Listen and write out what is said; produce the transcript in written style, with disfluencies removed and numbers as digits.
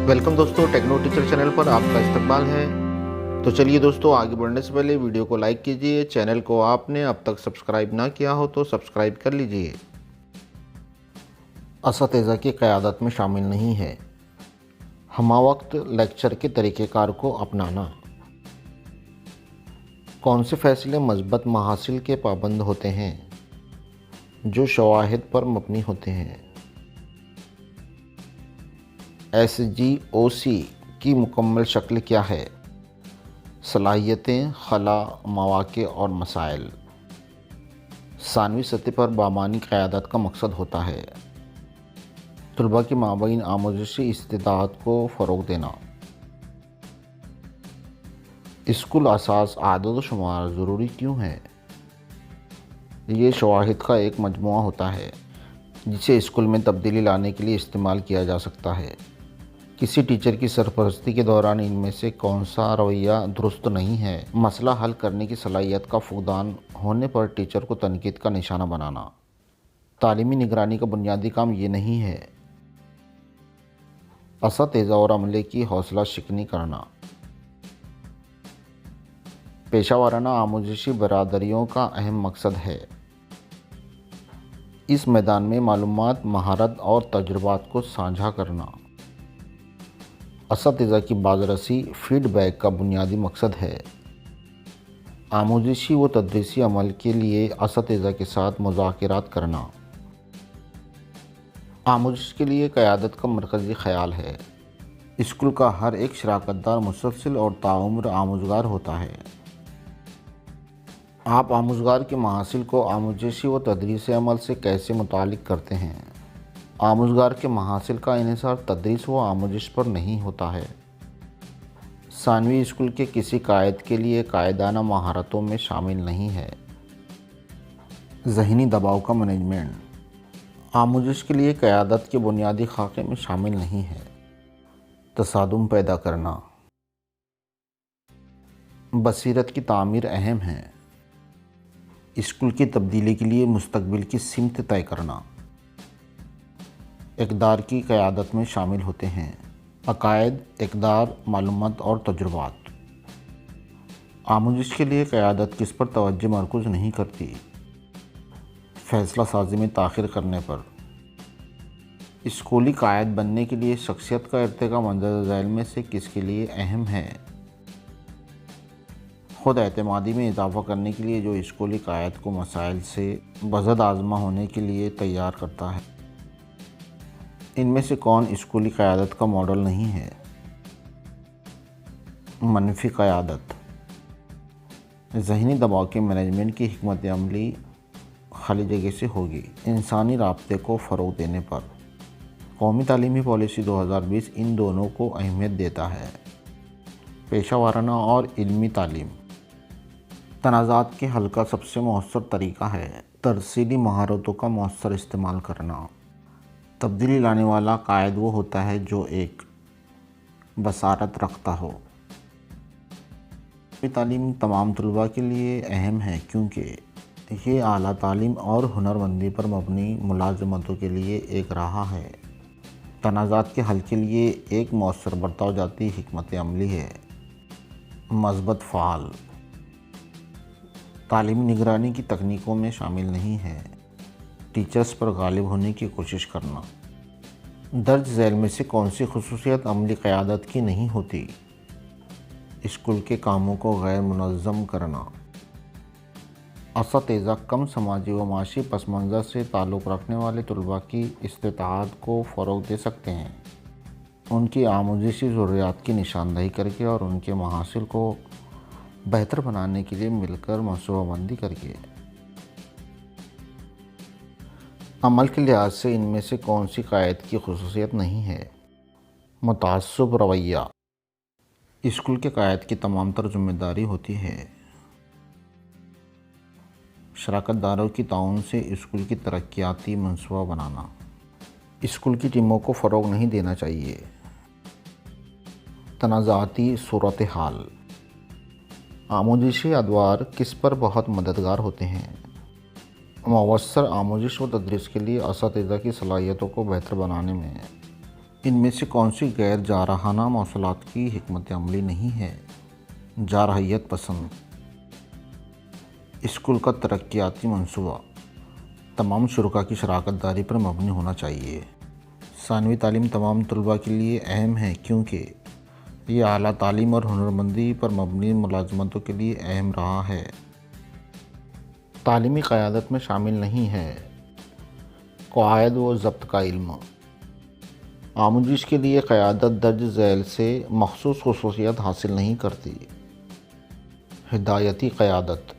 Welcome दोस्तों, techno teacher channel पर आपका इस्तकबाल है। तो चलिए दोस्तों, आगे बढ़ने से पहले वीडियो को लाइक कीजिए। चैनल को आपने अब तक सब्सक्राइब ना किया हो तो सब्सक्राइब कर लीजिए। असातिज़ा की क़यादत में शामिल नहीं है। हमावक्त लेक्चर के तरीक़ेकार को अपनाना। कौन से फ़ैसले मस्बत महासिल के पाबंद होते हैं जो शवाहिद पर मबनी होते हैं। SGOC की मुकम्मल शक्ल क्या है। सलाहियतें, खला, मौक़े और मसाइल। सानवी सतह पर बामानी क़यादत का मकसद होता है तलबा के माबैन आमूज़शी इस्तिदाद को फ़रोग़ देना। स्कूल असास आदद व शुमार ज़रूरी क्यों है। ये शवाहिद का एक मजमुआ होता है जिसे स्कूल में तब्दीली लाने के लिए इस्तेमाल किया जा सकता है। किसी टीचर की सरपरस्ती के दौरान इनमें से कौन सा रवैया दुरुस्त नहीं है। मसला हल करने की सलाहियत का फुक़दान होने पर टीचर को तनकीद का निशाना बनाना। तालीमी निगरानी का बुनियादी काम ये नहीं है। असातिज़ा और अमले की हौसला शिकनी करना। पेशा वाराना आमूज़शी बरादरियों का अहम मकसद है। इस मैदान में मालूमात, महारत और तजुर्बात को साझा करना। असातिज़ा की बाज़रसी फ़ीडबैक का बुनियादी मकसद है। आमूज़शी व तदरीसी अमल के लिए असातिज़ा के साथ मुज़ाकरात करना। आमूज़श के लिए क़यादत का मरकज़ी ख़याल है। स्कूल का हर एक शराकतदार मुसलसल और ताउम्र आमूज़गार होता है। आप आमूज़गार के महासिल को आमूज़शी व तदरीसी अमल से कैसे मुताल्लिक़ करते हैं। आमूज़गार के महासिल का इन्हिसार तदरीस व आमूज़श पर नहीं होता है। सानवी स्कूल के किसी कायद के लिए कायदाना महारतों में शामिल नहीं है। ज़हनी दबाव का मैनेजमेंट आमूज़श के लिए क़यादत के बुनियादी खाके में शामिल नहीं है। तसादुम पैदा करना। बसीरत की तामीर अहम है। स्कूल की तब्दीली के लिए मुस्तकबिल की सिमत तय करना। इक़दार की क़यादत में शामिल होते हैं अक़ायद, इक़दार, मालूमात और तजुर्बात। आमूज़श के लिए क़यादत किस पर तवज्जो मरकूज़ नहीं करती। फ़ैसला साज़ी में ताख़िर करने पर। स्कूली कायद बनने के लिए शख्सियत का इर्तिक़ा मंदरज़ ज़ैल में से किसके लिए अहम है। ख़ुद एतमादी में इजाफ़ा करने के लिए जो स्कूली कायद को मसाइल से बज़द आज़मा होने के लिए तैयार करता है। इनमें से कौन स्कूली क़यादत का मॉडल नहीं है। मनफ़ी क़यादत। ज़हनी दबाव के मैनेजमेंट की हिकमत अमली खाली जगह से होगी। इंसानी राब्ते को फ़रोग़ देने पर। कौमी तालीमी पॉलिसी 2020 इन दोनों को अहमियत देता है। पेशा वाराना और इल्मी तालीम। तनाज़ात के हल का सबसे मौसर तरीक़ा है तरसीली महारतों का मौसर इस्तेमाल करना। तब्दीली लाने वाला कायद वो होता है जो एक बसारत रखता हो। ये तालीम तमाम तलबा के लिए अहम है क्योंकि ये आला तालीम और हुनरमंदी पर मबनी मुलाज़मतों के लिए एक राह है। तनाज़ात के हल के लिए एक मौसर बरताव जाती हिकमत अमली है। मस्बत फ़ाल तालीमी निगरानी की तकनीकों में शामिल नहीं है। टीचर्स पर गालिब होने की कोशिश करना। दर्ज झैल में से कौन सी खुसूसियत अमली क़यादत की नहीं होती। स्कूल के कामों को गैर मुनज़्ज़म करना। असातिज़ा कम समाजी व माशी पस मंज़र से ताल्लुक़ रखने वाले तलबा की इस्तिताअत को फ़रोग़ दे सकते हैं। उनकी आमूज़शी ज़रूरियात की निशानदही करके और उनके महासिल को बेहतर बनाने के लिए मिलकर मनसूबाबंदी करके। अमल के लिहाज से इनमें से कौन सी कायद की खुसूसियत नहीं है। मुतास्सिब रवैया। स्कूल के कायद की तमाम तर ज़िम्मेदारी होती है शराकतदारों की ताउन से स्कूल की तरक्याती मनसूबा बनाना। स्कूल की टीमों को फ़रोग़ नहीं देना चाहिए। तनाज़ाती सूरत हाल। आमूज़शी अदवार किस पर बहुत मददगार होते हैं। मवस्सर आमूज़श व तदरीस के लिए असातिज़ा की सलाहियतों को बेहतर बनाने में ان میں سے کون سی غیر جارحانہ مواصلات کی حکمت عملی نہیں ہے؟ جارحیت پسند اسکول کا ترقیاتی منصوبہ تمام شرکاء کی شراکت داری پر مبنی ہونا چاہیے۔ ثانوی تعلیم تمام طلباء کے لیے اہم ہے کیونکہ یہ اعلیٰ تعلیم اور ہنرمندی پر مبنی ملازمتوں کے لیے اہم رہا ہے۔ تعلیمی قیادت میں شامل نہیں ہے۔ قواعد و ضابط کا علم آموزش کے لیے قیادت درج ذیل سے مخصوص خصوصیات حاصل نہیں کرتی۔ ہدایتی قیادت